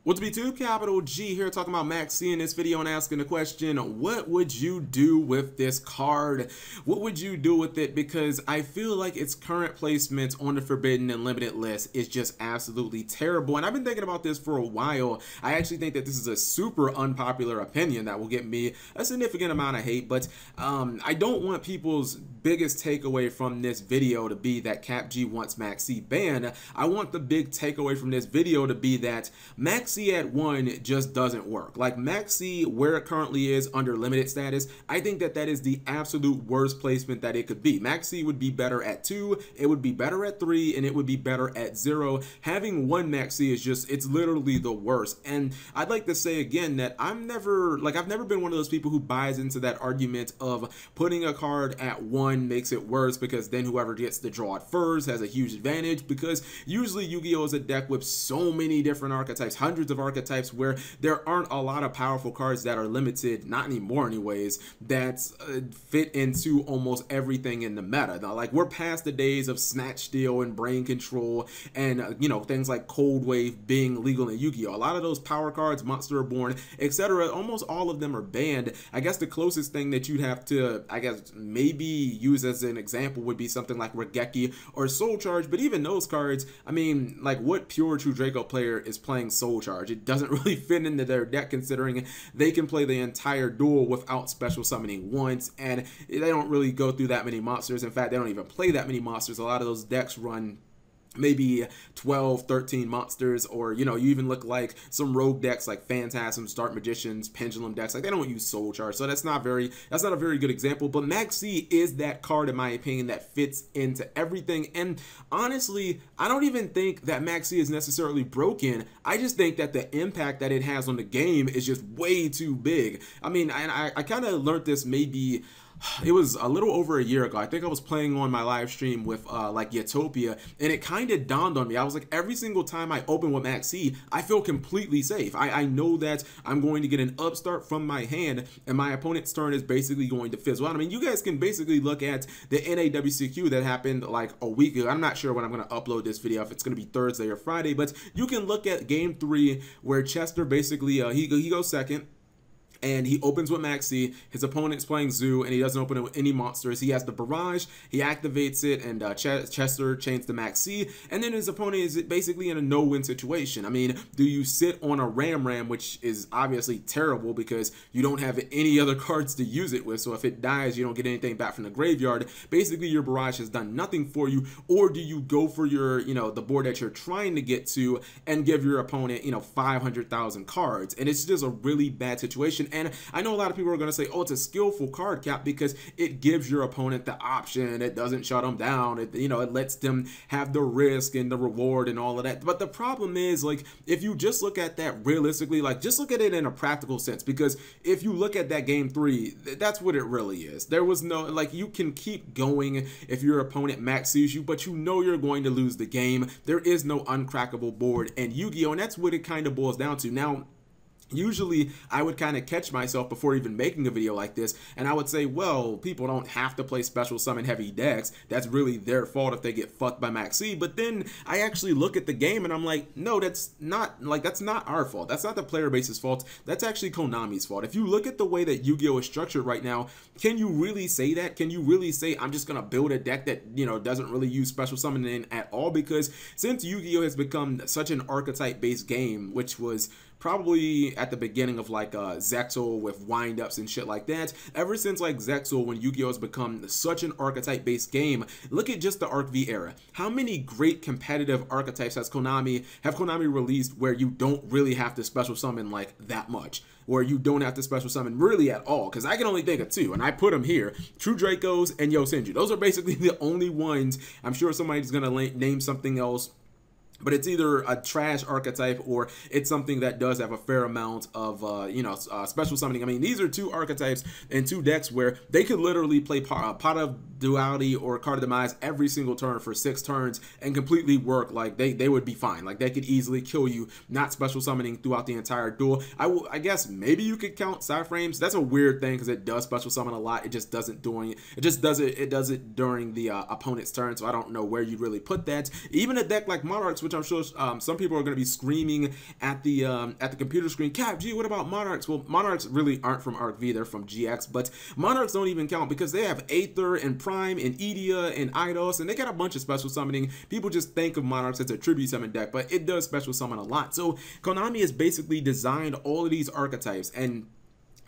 What's up, YouTube? Capital G here talking about Maxx C in this video and asking the question, what would you do with this card? What would you do with it? Because I feel like its current placement on the Forbidden and Limited list is just absolutely terrible. And I've been thinking about this for a while. I actually think that this is a super unpopular opinion that will get me a significant amount of hate. But I don't want people's biggest takeaway from this video to be that Cap G wants Maxx C banned. I want the big takeaway from this video to be that Maxx C at 1 just doesn't work. Like Maxx C, where it currently is under limited status, I think that that is the absolute worst placement that it could be. Maxx C would be better at 2, it would be better at 3, and it would be better at 0. Having 1 Maxx C is just, it's literally the worst. And I'd like to say again that I've never been one of those people who buys into that argument of putting a card at 1 makes it worse because then whoever gets to draw it first has a huge advantage, because usually Yu-Gi-Oh is a deck with so many different archetypes, hundreds of archetypes, where there aren't a lot of powerful cards that are limited, not anymore anyways, that fit into almost everything in the meta. Now, like, we're past the days of Snatch Steal and Brain Control and you know, things like Cold Wave being legal in Yu-Gi-Oh. A lot of those power cards, Monster Reborn, etc., almost all of them are banned. I guess the closest thing that you'd have to, I guess, maybe use as an example would be something like Regeki or Soul Charge, but even those cards, I mean, like, what pure True Draco player is playing Soul Charge? It doesn't really fit into their deck, considering they can play the entire duel without special summoning once, and they don't really go through that many monsters. In fact, they don't even play that many monsters. A lot of those decks run maybe 12, 13 monsters, or, you know, you even look like some rogue decks like Phantasms, Dark Magicians, Pendulum decks, like, they don't use Soul Charge, so that's not a very good example. But Maxx C is that card, in my opinion, that fits into everything. And honestly, I don't even think that Maxx C is necessarily broken. I just think that the impact that it has on the game is just way too big. I mean, I kind of learned this maybe, it was a little over a year ago. I think I was playing on my live stream with like Utopia, and it kind of dawned on me. I was like, every single time I open with Maxx C, I feel completely safe. I know that I'm going to get an upstart from my hand, and my opponent's turn is basically going to fizzle out. I mean, you guys can basically look at the NAWCQ that happened like a week ago. I'm not sure when I'm going to upload this video, if it's going to be Thursday or Friday, but you can look at game 3 where Chester basically, he goes second, and he opens with Maxx C. His opponent's playing Zoo, and he doesn't open it with any monsters. He has the Barrage, he activates it, and Chester chains the Maxx C, and then his opponent is basically in a no-win situation. I mean, do you sit on a Ram, which is obviously terrible because you don't have any other cards to use it with, so if it dies, you don't get anything back from the graveyard. Basically, your Barrage has done nothing for you. Or do you go for your, you know, the board that you're trying to get to and give your opponent, you know, 500,000 cards? And it's just a really bad situation. And I know a lot of people are going to say, oh, it's a skillful card, Cap, because it gives your opponent the option. It doesn't shut them down. It, you know, it lets them have the risk and the reward and all of that. But the problem is, like, if you just look at that realistically, like, just look at it in a practical sense, because if you look at that game 3, that's what it really is. There was no, like, you can keep going if your opponent Maxx C's you, but you know you're going to lose the game. There is no uncrackable board in Yu-Gi-Oh, and that's what it kind of boils down to. Now, usually I would kind of catch myself before even making a video like this, and I would say, well, people don't have to play special summon heavy decks. That's really their fault if they get fucked by Maxx C. But then I actually look at the game and I'm like, no, that's not our fault. That's not the player base's fault. That's actually Konami's fault. If you look at the way that Yu-Gi-Oh is structured right now, can you really say that? Can you really say, I'm just gonna build a deck that, you know, doesn't really use special summoning at all? Because since Yu-Gi-Oh has become such an archetype based game, which was probably at the beginning of like Zexal with wind-ups and shit like that, ever since like Zexal, when Yu-Gi-Oh has become such an archetype-based game, look at just the Arc V era. How many great competitive archetypes have Konami released where you don't really have to special summon like that much, or you don't have to special summon really at all? Because I can only think of 2, and I put them here: True Dracos and Yosenju. Those are basically the only ones. I'm sure somebody's gonna name something else, but it's either a trash archetype or it's something that does have a fair amount of, you know, special summoning. I mean, these are 2 archetypes and 2 decks where they could literally play Pot of duality or card of demise every single turn for 6 turns and completely work, like they would be fine. Like they could easily kill you, not special summoning throughout the entire duel. I guess maybe you could count side frames. That's a weird thing because it does special summon a lot. It just does it during the opponent's turn. So I don't know where you'd really put that. Even a deck like Monarchs, which I'm sure some people are going to be screaming at the computer screen, Cap G, what about Monarchs? Well, Monarchs really aren't from Arc V, they're from GX, but Monarchs don't even count because they have Aether and Prime and Edea and Eidos, and they got a bunch of special summoning. People just think of Monarchs as a tribute summon deck, but it does special summon a lot. So Konami has basically designed all of these archetypes, and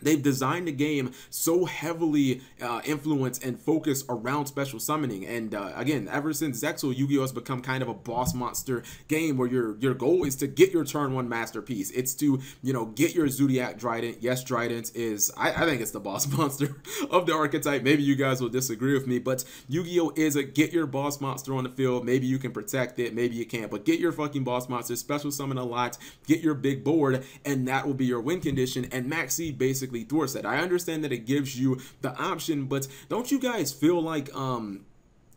they've designed the game so heavily influenced and focused around special summoning. And again, ever since Zexal, Yu-Gi-Oh has become kind of a boss monster game where your goal is to get your turn 1 masterpiece. It's to, you know, get your Zodiac Trident. Yes, Trident is, I think it's the boss monster of the archetype. Maybe you guys will disagree with me, but Yu-Gi-Oh is a get your boss monster on the field. Maybe you can protect it, maybe you can't, but get your fucking boss monster, special summon a lot, get your big board, and that will be your win condition. And Maxx C basically thwarts that. I understand that it gives you the option, but don't you guys feel like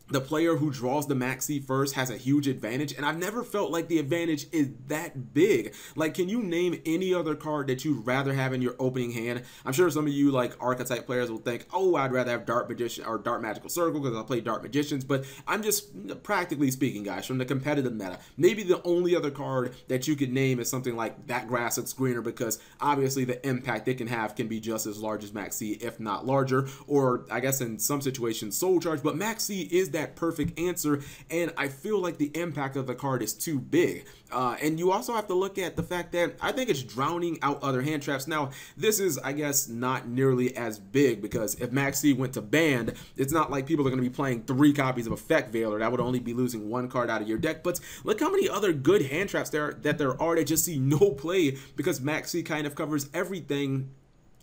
the player who draws the Maxx C first has a huge advantage? And I've never felt like the advantage is that big. Like, can you name any other card that you'd rather have in your opening hand? I'm sure some of you like archetype players will think, oh, I'd rather have Dark Magician or Dark Magical Circle because I play Dark Magicians, but I'm just practically speaking, guys, from the competitive meta, maybe the only other card that you could name is something like That Grass Looks Greener, because obviously the impact it can have can be just as large as Maxx C, if not larger, or I guess in some situations Soul Charge, but Maxx C is that perfect answer, and I feel like the impact of the card is too big. And you also have to look at the fact that I think it's drowning out other hand traps. Now, this is, I guess, not nearly as big, because if Maxx C went to banned, it's not like people are going to be playing 3 copies of Effect Veiler. That would only be losing 1 card out of your deck. But look how many other good hand traps there are that just see no play, because Maxx C kind of covers everything.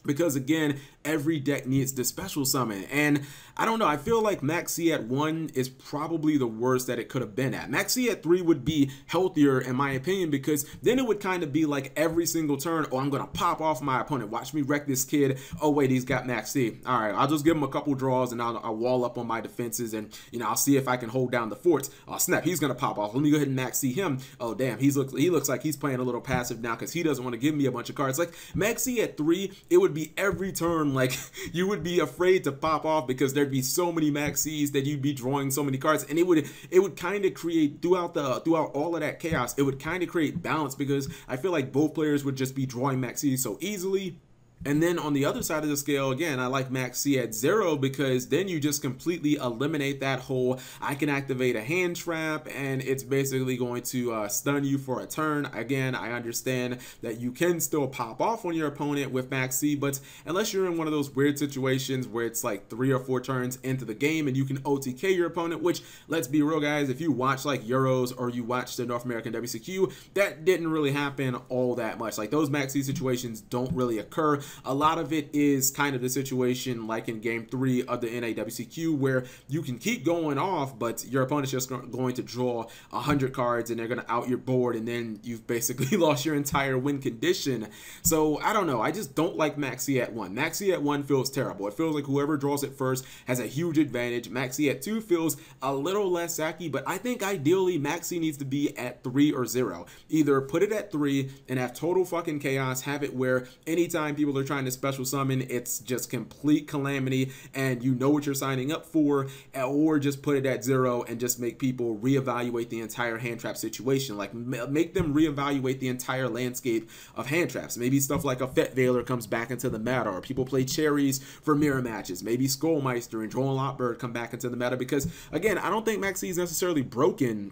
Because again, every deck needs the special summon, and I don't know, I feel like Maxx C at 1 is probably the worst that it could have been at. Maxx C at 3 would be healthier in my opinion, because then it would kind of be like every single turn, oh, I'm gonna pop off my opponent, watch me wreck this kid, oh wait, he's got Maxx C, all right, I'll just give him a couple draws and I'll wall up on my defenses, and you know, I'll see if I can hold down the forts. Oh snap, he's gonna pop off, let me go ahead and Maxx C him. Oh damn, he looks like he's playing a little passive now because he doesn't want to give me a bunch of cards. Like Maxx C at 3, it would be every turn like you would be afraid to pop off, because there'd be so many Maxx Cs that you'd be drawing so many cards, and it would kind of create throughout all of that chaos, it would kind of create balance, because I feel like both players would just be drawing Maxx Cs so easily. And then on the other side of the scale, again, I like Maxx C at 0, because then you just completely eliminate that whole, I can activate a hand trap and it's basically going to stun you for a turn. Again, I understand that you can still pop off on your opponent with Maxx C, but unless you're in one of those weird situations where it's like 3 or 4 turns into the game and you can OTK your opponent, which, let's be real guys, if you watch like Euros or you watch the North American WCQ, that didn't really happen all that much. Like those Maxx C situations don't really occur. A lot of it is kind of the situation like in game 3 of the NAWCQ, where you can keep going off, but your opponent's just going to draw 100 cards and they're going to out your board, and then you've basically lost your entire win condition. So I don't know, I just don't like Maxx C at 1. Maxx C at 1 feels terrible. It feels like whoever draws it first has a huge advantage. Maxx C at 2 feels a little less sacky, but I think ideally Maxx C needs to be at 3 or 0. Either put it at 3 and have total fucking chaos, have it where anytime people are trying to special summon, it's just complete calamity and you know what you're signing up for, or just put it at 0 and just make people reevaluate the entire hand trap situation. Like make them reevaluate the entire landscape of hand traps. Maybe stuff like a Effect Veiler comes back into the meta, or people play cherries for mirror matches. Maybe Skullmeister and Droll Lotbird come back into the meta, because again, I don't think Maxx C is necessarily broken.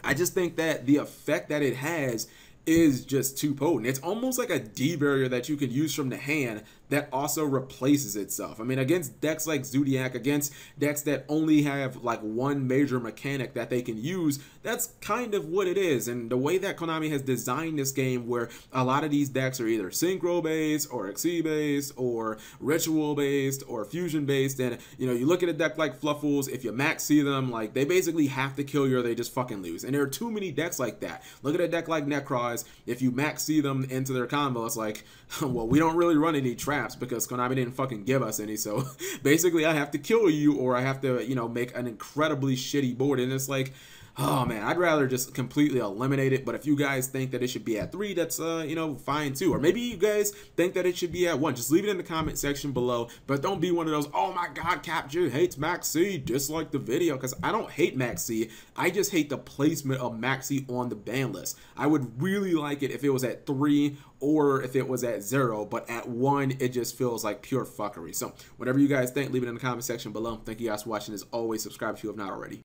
I just think that the effect that it has is just too potent. It's almost like a D barrier that you can use from the hand that also replaces itself. I mean, against decks like Zodiac, against decks that only have like one major mechanic that they can use, that's kind of what it is. And the way that Konami has designed this game, where a lot of these decks are either Synchro based or Xe based or Ritual based or Fusion based, and you know, you look at a deck like Fluffles, if you Maxx C them, like they basically have to kill you or they just fucking lose. And there are too many decks like that. Look at a deck like Necrod, otherwise, if you Maxx C them into their combo, it's like, well, we don't really run any traps because Konami didn't fucking give us any. So basically, I have to kill you, or I have to, you know, make an incredibly shitty board. And it's like, oh man, I'd rather just completely eliminate it. But if you guys think that it should be at 3, that's you know, fine too. Or maybe you guys think that it should be at 1. Just leave it in the comment section below. But don't be one of those, oh my god, Capture hates Maxx C, dislike the video. Because I don't hate Maxx C, I just hate the placement of Maxx C on the ban list. I would really like it if it was at 3 or if it was at 0, but at 1 it just feels like pure fuckery. So whatever you guys think, leave it in the comment section below. Thank you guys for watching. As always, subscribe if you have not already.